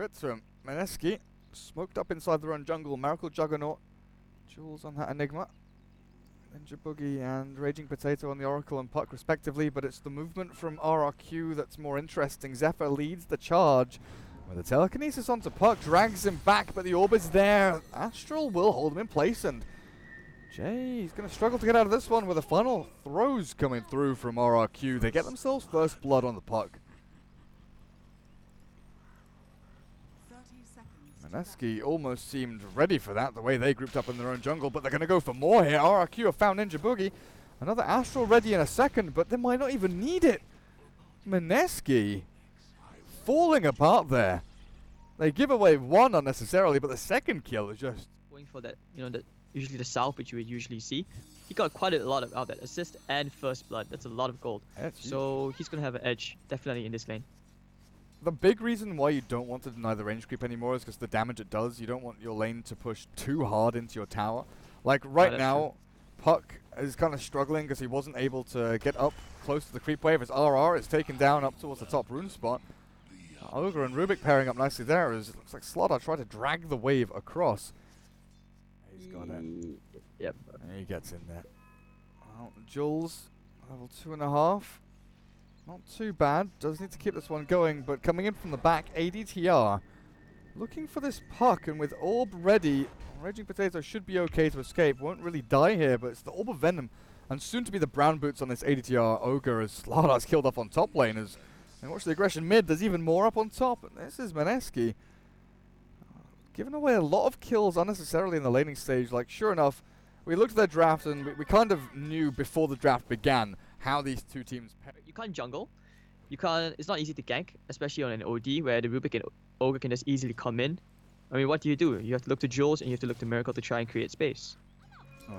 give it to him. Mineski, smoked up inside their own jungle. Meracle, Juggernaut, Julz on that Enigma. Ninja Boogie and Raging Potato on the Oracle and Puck respectively, but it's the movement from RR.QEON that's more interesting. Xepher leads the charge with the telekinesis onto Puck, drags him back, but the orb is there. Astral will hold him in place, and Jay's going to struggle to get out of this one with the final throws coming through from RR.QEON. They get themselves first blood on the Puck. Mski almost seemed ready for that, the way they grouped up in their own jungle, but they're going to go for more here. RR.QEON have found Ninja Boogie. Another Astral ready in a second, but they might not even need it. Mineski falling apart there. They give away one unnecessarily, but the second kill is just going for that, that usually the south, which you would usually see. He got quite a lot of that assist and first blood. That's a lot of gold. So he's going to have an edge, definitely, in this lane. The big reason why you don't want to deny the range creep anymore is because the damage it does. You don't want your lane to push too hard into your tower. Like right now, Puck is kind of struggling because he wasn't able to get up close to the creep wave as RR is taken down up towards the top rune spot. Ogre and Rubik pairing up nicely there as it looks like Slaughter tried to drag the wave across. He's got it. Yep. And he gets in there. Well, Julz, level 2.5. Not too bad. Does need to keep this one going, but coming in from the back, ADTR looking for this Puck, and with Orb ready, Raging Potato should be okay to escape. Won't really die here, but it's the Orb of Venom, and soon to be the brown boots on this ADTR Ogre as Slaughter's killed off on top lane. As and watch the aggression mid. There's even more up on top. And this is Mineski giving away a lot of kills unnecessarily in the laning stage. Like sure enough, we looked at their draft and we kind of knew before the draft began how these two teams pair. You can't jungle. You can't. It's not easy to gank, especially on an OD where the Rubik and Ogre can just easily come in. I mean, what do? You have to look to Julz and you have to look to Meracle to try and create space.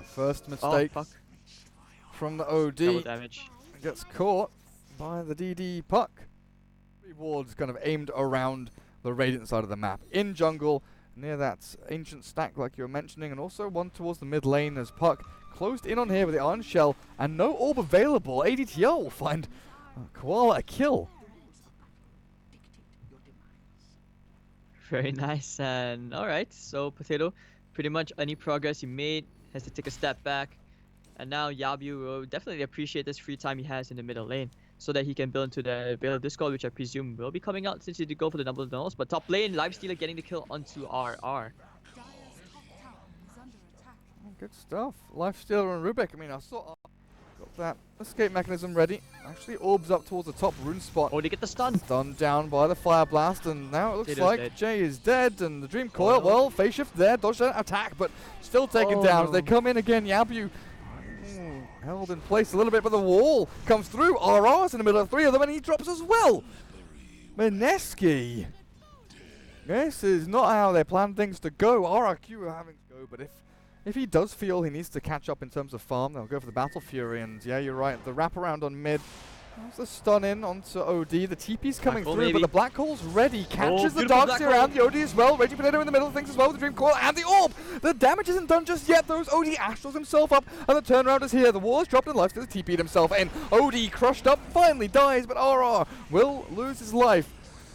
First mistake from the OD. Double damage. Gets caught by the DD Puck. Three wards kind of aimed around the Radiant side of the map. In jungle, near that ancient stack like you were mentioning, and also one towards the mid lane as Puck closed in on here with the Iron Shell and no orb available. ADTR will find Koala a kill. Very nice. And alright, so Potato, pretty much any progress he made has to take a step back. And now Yabyooo will definitely appreciate this free time he has in the middle lane so that he can build into the Veil of Discord, which I presume will be coming out since he did go for the double nulls. But top lane, Lifestealer getting the kill onto RR. Good stuff. Lifestealer and Rubik. I mean, I saw got that escape mechanism ready. Actually orbs up towards the top rune spot. Oh, they get the stun. Stunned down by the Fire Blast, and now it looks like dead. Jay is dead, and the Dream Coil, well, phase shift there, dodge that attack, but still taken down as they come in again. Yabyooo held in place a little bit, but the wall comes through. RR's in the middle of three of them, and he drops as well. Mineski. This is not how they planned things to go. RR.QEON are having to go, but if he does feel he needs to catch up in terms of farm, they'll go for the Battle Fury, and yeah, you're right, the wraparound on mid. There's the stun in onto OD, the TP's coming through, but the Black Hole's ready, catches the Darkseer around the OD as well, Raging Potato in the middle of things as well with the Dream Coil and the Orb! The damage isn't done just yet, those OD astrals himself up, and the turnaround is here, the wall is dropped and Lifestealer TP'd himself in, OD crushed up, finally dies, but RR will lose his life.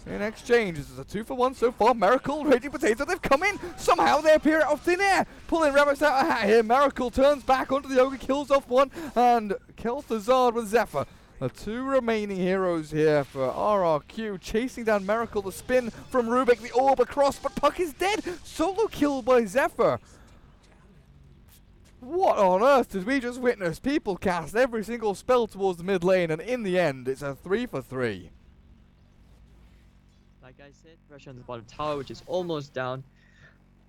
In exchange, this is a 2-for-1 so far. Meracle, Raging Potato, they've come in! Somehow they appear out of thin air! Pulling rabbits out of hat here, Meracle turns back onto the Ogre, kills off one, and Kel'Thuzad with Xepher. The two remaining heroes here for RR.QEON, chasing down Meracle, the spin from Rubik, the orb across, but Puck is dead! Solo kill by Xepher! What on earth did we just witness? People cast every single spell towards the mid lane, and in the end, it's a 3-for-3. Like I said, pressure on the bottom tower, which is almost down.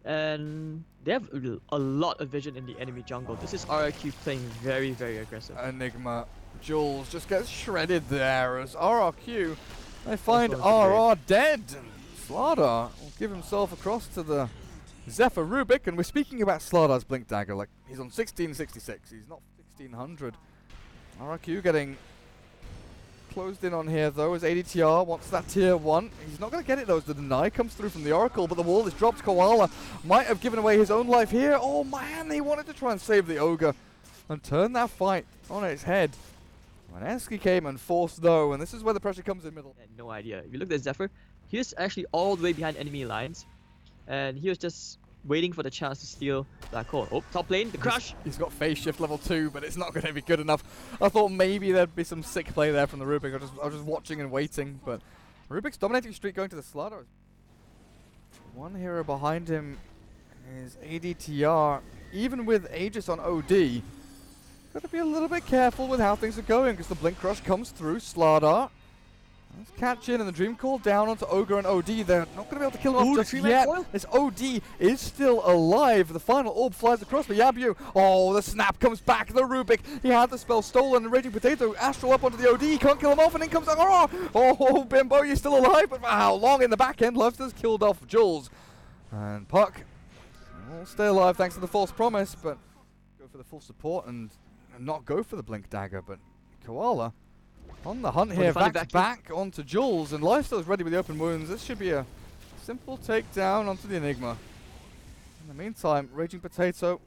And they have a lot of vision in the enemy jungle. This is RR.QEON playing very, very aggressive. Enigma. Julz just gets shredded there as RR.QEON, they find RR dead. And Slaughter will give himself across to the Xepher Rubik. And we're speaking about Slaughter's Blink Dagger. Like, he's on 1666. He's not 1600. RR.QEON getting closed in on here though as ADTR wants that tier 1. He's not going to get it though as the deny comes through from the Oracle, but the wall is dropped. Koala might have given away his own life here. Oh man, they wanted to try and save the Ogre and turn that fight on its head. Mski came and forced though, and this is where the pressure comes in middle. No idea. If you look at Xepher, He was actually all the way behind enemy lines, and he was just waiting for the chance to steal Black Hole. Oh, top lane, the crush! He's got phase shift level 2, but it's not going to be good enough. I thought maybe there'd be some sick play there from the Rubik. I was just watching and waiting, but Rubik's dominating streak going to the Slaughter. One hero behind him is ADTR. Even with Aegis on OD, got to be a little bit careful with how things are going, because the Blink Crush comes through. Slardar. Let's catch in, and the Dream Call down onto Ogre and OD. They're not going to be able to kill him off just yet. This OD is still alive. The final orb flies across for Yabyooo. Oh, the snap comes back. The Rubik, he had the spell stolen. And Raging Potato, Astral up onto the OD. He can't kill him off, and in comes RR. Oh, Bimbo, you're still alive, but for how long in the back end? Lifester's killed off Julz. And Puck will stay alive thanks to the false promise, but go for the full support and not go for the Blink Dagger. But Koala on the hunt here, back onto Julz, and Lifesteal's ready with the open wounds. This should be a simple takedown onto the Enigma. In the meantime, Raging Potato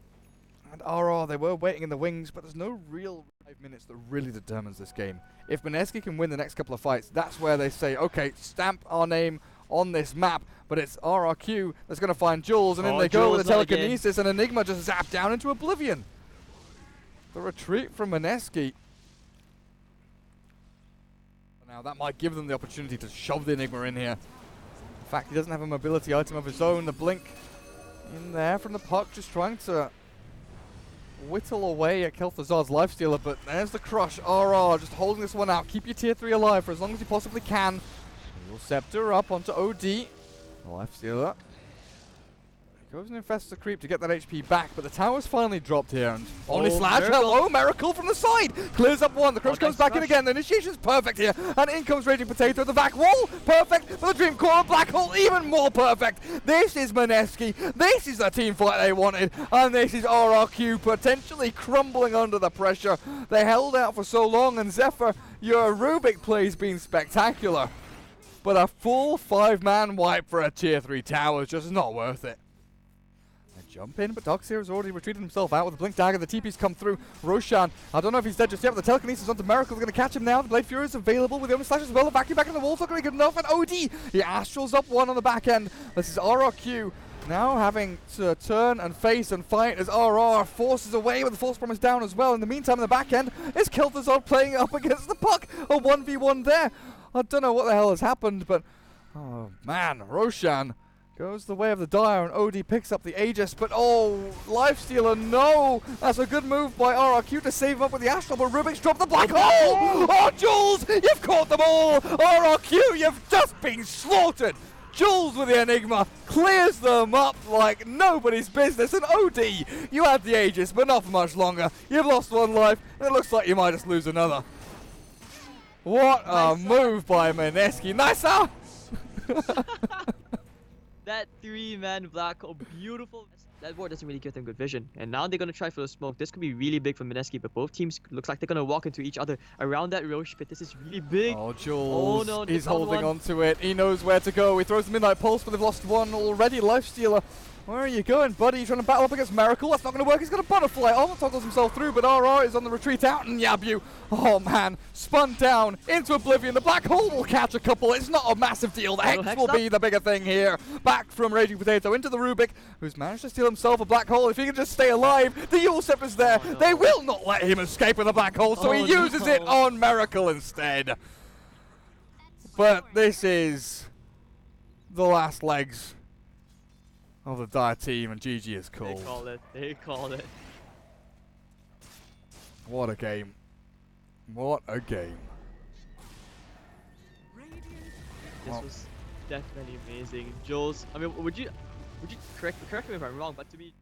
and RR, they were waiting in the wings, but there's no real 5 minutes that really determines this game. If Mineski can win the next couple of fights, that's where they say, okay, stamp our name on this map, but it's RRQ that's going to find Julz, and then they go with the telekinesis, and Enigma just zapped down into oblivion. The retreat from Mineski. Now that might give them the opportunity to shove the Enigma in here. In fact, he doesn't have a mobility item of his own. The Blink in there from the Puck, just trying to whittle away at Kel'Thuzad's Lifestealer, but there's the crush. RR just holding this one out. Keep your tier 3 alive for as long as you possibly can. Scepter up onto OD. Lifestealer goes and infests the creep to get that HP back, but the tower's finally dropped here. And only Slash, hello, Miracle from the side. Clears up one, the crush comes back in again, the initiation's perfect here. And in comes Raging Potato, the back wall, perfect. For the Dream Core, Black Hole, even more perfect. This is Mineski, this is the team fight they wanted, and this is RRQ potentially crumbling under the pressure. They held out for so long, and Xepher, your Rubik play's been spectacular. But a full 5-man wipe for a tier 3 tower is just not worth it. Jump in, but Doxir has already retreated himself out with the Blink Dagger. The TP's come through. Roshan, I don't know if he's dead just yet, but the telekinesis onto Meracle is going to catch him now. The Blade Fury is available with the Omni Slash as well. The vacuum back in the wall's not going to be good enough. And OD, he Astrals up one on the back end. This is RRQ now having to turn and face and fight as RR forces away with the False Promise down as well. In the meantime, in the back end, is Kel'Thuzad playing up against the Puck. A 1v1 there. I don't know what the hell has happened, but oh man, Roshan goes the way of the Dire, and OD picks up the Aegis, but oh, Lifestealer, no! That's a good move by RRQ to save up with the Astral, but Rubik's dropped the Black Hole! Oh, Julz, you've caught them all! RRQ, you've just been slaughtered! Julz with the Enigma clears them up like nobody's business, and OD, you had the Aegis, but not for much longer. You've lost one life, and it looks like you might just lose another. What a move by Mineski. Nicer! That 3-man Black Hole, beautiful. That ward doesn't really give them good vision. And now they're going to try for the smoke. This could be really big for Mineski, but both teams looks like they're going to walk into each other around that Roche pit. This is really big. Oh, Julz, he's holding on to it. He knows where to go. He throws the Midnight Pulse, but they've lost one already. Lifestealer, where are you going, buddy? You're trying to battle up against Meracle. That's not going to work. He's got a Butterfly. Almost toggles himself through, but RR is on the retreat out, and Yabyooo, oh man, spun down into oblivion. The Black Hole will catch a couple. It's not a massive deal. The Hex will be the bigger thing here. Back from Raging Potato into the Rubik, who's managed to steal himself a Black Hole. If he can just stay alive, the Yulsep is there. No. They will not let him escape with a Black Hole, so he uses it on Meracle instead. But this is the last legs of the Dire team, and GG is called. They called it. They called it. What a game. What a game. This was definitely amazing. Julz, I mean, would you correct me if I'm wrong, but to me